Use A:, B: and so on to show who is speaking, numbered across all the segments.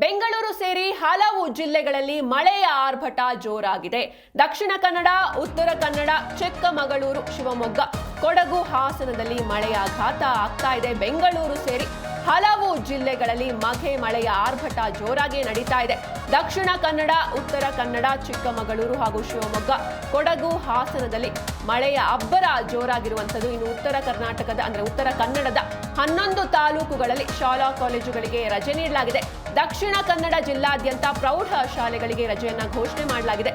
A: ಬೆಂಗಳೂರು ಸೇರಿ ಹಲವು ಜಿಲ್ಲೆಗಳಲ್ಲಿ ಮಳೆಯ ಆರ್ಭಟ ಜೋರಾಗಿದೆ. ದಕ್ಷಿಣ ಕನ್ನಡ, ಉತ್ತರ ಕನ್ನಡ, ಚಿಕ್ಕಮಗಳೂರು, ಶಿವಮೊಗ್ಗ, ಕೊಡಗು, ಹಾಸನದಲ್ಲಿ ಮಳೆಯ ಆಘಾತ ಆಗ್ತಾ ಇದೆ. ಬೆಂಗಳೂರು ಸೇರಿ ಹಲವು ಜಿಲ್ಲೆಗಳಲ್ಲಿ ಮಳೆಯ ಆರ್ಭಟ ಜೋರಾಗಿ ನಡೀತಾ ಇದೆ. ದಕ್ಷಿಣ ಕನ್ನಡ, ಉತ್ತರ ಕನ್ನಡ, ಚಿಕ್ಕಮಗಳೂರು ಹಾಗೂ ಶಿವಮೊಗ್ಗ, ಕೊಡಗು, ಹಾಸನದಲ್ಲಿ ಮಳೆಯ ಅಬ್ಬರ ಜೋರಾಗಿರುವಂಥದ್ದು. ಇನ್ನು ಉತ್ತರ ಕರ್ನಾಟಕದ ಉತ್ತರ ಕನ್ನಡದ 11 ತಾಲೂಕುಗಳಲ್ಲಿ ಶಾಲಾ ಕಾಲೇಜುಗಳಿಗೆ ರಜೆ ನೀಡಲಾಗಿದೆ. ದಕ್ಷಿಣ ಕನ್ನಡ ಜಿಲ್ಲಾದ್ಯಂತ ಪ್ರೌಢ ಶಾಲೆಗಳಿಗೆ ರಜೆಯನ್ನ ಘೋಷಣೆ ಮಾಡಲಾಗಿದೆ.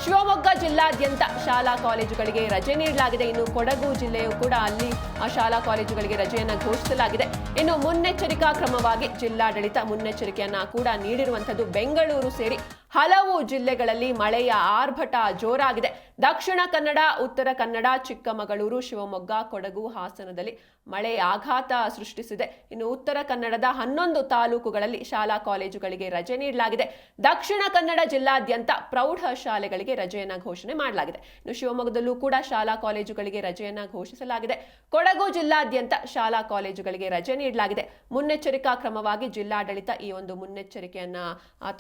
A: ಶಿವಮೊಗ್ಗ ಜಿಲ್ಲಾದ್ಯಂತ ಶಾಲಾ ಕಾಲೇಜುಗಳಿಗೆ ರಜೆ ನೀಡಲಾಗಿದೆ. ಇನ್ನು ಕೊಡಗು ಜಿಲ್ಲೆಯೂ ಕೂಡ ಅಲ್ಲಿ ಶಾಲಾ ಕಾಲೇಜುಗಳಿಗೆ ರಜೆಯನ್ನ ಘೋಷಿಸಲಾಗಿದೆ. ಇನ್ನು ಮುನ್ನೆಚ್ಚರಿಕಾ ಕ್ರಮವಾಗಿ ಜಿಲ್ಲಾಡಳಿತ ಮುನ್ನೆಚ್ಚರಿಕೆಯನ್ನ ಕೂಡ ನೀಡಿರುವಂತದ್ದು. ಬೆಂಗಳೂರು ಸೇರಿ ಹಲವು ಜಿಲ್ಲೆಗಳಲ್ಲಿ ಮಳೆಯ ಆರ್ಭಟ ಜೋರಾಗಿದೆ. ದಕ್ಷಿಣ ಕನ್ನಡ, ಉತ್ತರ ಕನ್ನಡ, ಚಿಕ್ಕಮಗಳೂರು, ಶಿವಮೊಗ್ಗ, ಕೊಡಗು, ಹಾಸನದಲ್ಲಿ ಮಳೆಯ ಆಘಾತ ಸೃಷ್ಟಿಸಿದೆ. ಇನ್ನು ಉತ್ತರ ಕನ್ನಡದ 11 ತಾಲೂಕುಗಳಲ್ಲಿ ಶಾಲಾ ಕಾಲೇಜುಗಳಿಗೆ ರಜೆ ನೀಡಲಾಗಿದೆ. ದಕ್ಷಿಣ ಕನ್ನಡ ಜಿಲ್ಲಾದ್ಯಂತ ಪ್ರೌಢ ಶಾಲೆಗಳಿಗೆ ರಜೆಯನ್ನ ಘೋಷಣೆ ಮಾಡಲಾಗಿದೆ. ಇನ್ನು ಶಿವಮೊಗ್ಗದಲ್ಲೂ ಕೂಡ ಶಾಲಾ ಕಾಲೇಜುಗಳಿಗೆ ರಜೆಯನ್ನ ಘೋಷಿಸಲಾಗಿದೆ. ಕೊಡಗು ಜಿಲ್ಲಾದ್ಯಂತ ಶಾಲಾ ಕಾಲೇಜುಗಳಿಗೆ ರಜೆ ನೀಡಲಾಗಿದೆ. ಮುನ್ನೆಚ್ಚರಿಕಾ ಕ್ರಮವಾಗಿ ಜಿಲ್ಲಾಡಳಿತ ಈ ಒಂದು ಮುನ್ನೆಚ್ಚರಿಕೆಯನ್ನ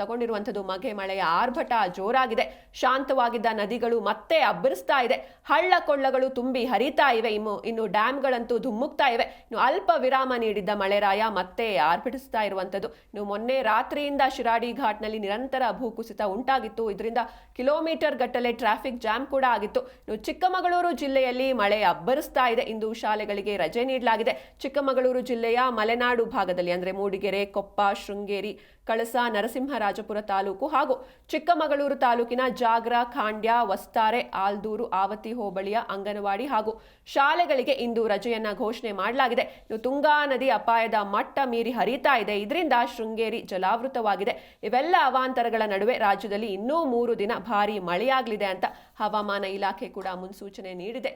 A: ತಗೊಂಡಿರುವಂತದ್ದು. ಮಳೆಯ ಆರ್ಭಟ ಜೋರಾಗಿದೆ. ಶಾಂತವಾಗಿದ್ದ ನದಿಗಳು ಮತ್ತೆ ಅಬ್ಬರಿಸ್ತಾ ಇದೆ. ಹಳ್ಳ ಕೊಳ್ಳಗಳು ತುಂಬಿ ಹರಿತಾ ಇವೆ. ಇನ್ನು ಡ್ಯಾಂಗಳಂತೂ ಧುಮ್ಮುಕ್ತಾ ಇವೆ. ಇನ್ನು ಅಲ್ಪ ವಿರಾಮ ನೀಡಿದ್ದ ಮಳೆರಾಯ ಮತ್ತೆ ಆರ್ಭಟಿಸ್ತಾ ಇರುವಂತದ್ದು. ಇನ್ನು ಮೊನ್ನೆ ರಾತ್ರಿಯಿಂದ ಶಿರಾಡಿ ಘಾಟ್ನಲ್ಲಿ ನಿರಂತರ ಭೂಕುಸಿತ ಉಂಟಾಗಿತ್ತು. ಇದರಿಂದ ಕಿಲೋಮೀಟರ್ ಗಟ್ಟಲೆ ಟ್ರಾಫಿಕ್ ಜಾಮ್ ಕೂಡ ಆಗಿತ್ತು. ಇನ್ನು ಚಿಕ್ಕಮಗಳೂರು ಜಿಲ್ಲೆಯಲ್ಲಿ ಮಳೆ ಅಬ್ಬರಿಸ್ತಾ ಇದೆ. ಇಂದು ಶಾಲೆಗಳಿಗೆ ರಜೆ ನೀಡಲಾಗಿದೆ. ಚಿಕ್ಕಮಗಳೂರು ಜಿಲ್ಲೆಯ ಮಲೆನಾಡು ಭಾಗದಲ್ಲಿ ಮೂಡಿಗೆರೆ, ಕೊಪ್ಪ, ಶೃಂಗೇರಿ, ಕಳಸ, ನರಸಿಂಹರಾಜಪುರ ತಾಲೂಕು ಹಾಗೂ ಚಿಕ್ಕಮಗಳೂರು ತಾಲೂಕಿನ ಜಾಗ್ರ, ಖಾಂಡ್ಯ, ವಸ್ತಾರೆ, ಆಲ್ದೂರು, ಆವತಿ ಹೋಬಳಿಯ ಅಂಗನವಾಡಿ ಹಾಗೂ ಶಾಲೆಗಳಿಗೆ ಇಂದು ರಜೆಯನ್ನ ಘೋಷಣೆ ಮಾಡಲಾಗಿದೆ. ಇನ್ನು ತುಂಗಾ ನದಿ ಅಪಾಯದ ಮಟ್ಟ ಮೀರಿ ಹರಿತಾ ಇದೆ. ಇದರಿಂದ ಶೃಂಗೇರಿ ಜಲಾವೃತವಾಗಿದೆ. ಇವೆಲ್ಲ ಅವಾಂತರಗಳ ನಡುವೆ ರಾಜ್ಯದಲ್ಲಿ ಇನ್ನೂ 3 ದಿನ ಭಾರೀ ಮಳೆಯಾಗಲಿದೆ ಅಂತ ಹವಾಮಾನ ಇಲಾಖೆ ಕೂಡ ಮುನ್ಸೂಚನೆ ನೀಡಿದೆ.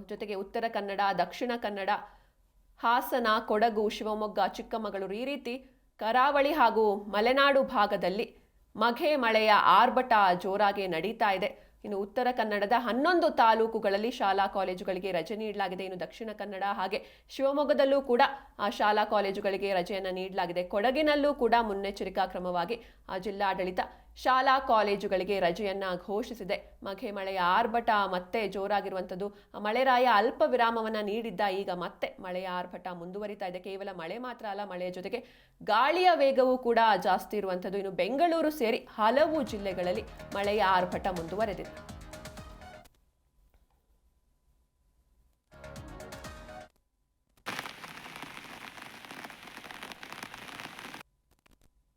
A: ಜೊತೆಗೆ ಉತ್ತರ ಕನ್ನಡ, ದಕ್ಷಿಣ ಕನ್ನಡ, ಹಾಸನ, ಕೊಡಗು, ಶಿವಮೊಗ್ಗ, ಚಿಕ್ಕಮಗಳೂರು ಈ ರೀತಿ ಕರಾವಳಿ ಹಾಗೂ ಮಲೆನಾಡು ಭಾಗದಲ್ಲಿ ಮಳೆಯ ಆರ್ಭಟ ಜೋರಾಗಿ ನಡೀತಾ ಇದೆ. ಇನ್ನು ಉತ್ತರ ಕನ್ನಡದ 11 ತಾಲೂಕುಗಳಲ್ಲಿ ಶಾಲಾ ಕಾಲೇಜುಗಳಿಗೆ ರಜೆ ನೀಡಲಾಗಿದೆ. ಇನ್ನು ದಕ್ಷಿಣ ಕನ್ನಡ ಹಾಗೆ ಶಿವಮೊಗ್ಗದಲ್ಲೂ ಕೂಡ ಶಾಲಾ ಕಾಲೇಜುಗಳಿಗೆ ರಜೆಯನ್ನು ನೀಡಲಾಗಿದೆ. ಕೊಡಗಿನಲ್ಲೂ ಕೂಡ ಮುನ್ನೆಚ್ಚರಿಕಾ ಕ್ರಮವಾಗಿ ಜಿಲ್ಲಾಡಳಿತ ಶಾಲಾ ಕಾಲೇಜುಗಳಿಗೆ ರಜೆಯನ್ನ ಘೋಷಿಸಿದೆ. ಮಳೆಯ ಆರ್ಭಟ ಮತ್ತೆ ಜೋರಾಗಿರುವಂಥದ್ದು. ಮಳೆರಾಯ ಅಲ್ಪ ವಿರಾಮವನ್ನ ನೀಡಿದ್ದ, ಈಗ ಮತ್ತೆ ಮಳೆಯ ಆರ್ಭಟ ಮುಂದುವರಿತಾ ಇದೆ. ಕೇವಲ ಮಳೆ ಮಾತ್ರ ಅಲ್ಲ, ಮಳೆಯ ಜೊತೆಗೆ ಗಾಳಿಯ ವೇಗವೂ ಕೂಡ ಜಾಸ್ತಿ ಇರುವಂಥದ್ದು. ಇನ್ನು ಬೆಂಗಳೂರು ಸೇರಿ ಹಲವು ಜಿಲ್ಲೆಗಳಲ್ಲಿ ಮಳೆಯ ಆರ್ಭಟ ಮುಂದುವರೆದಿದೆ.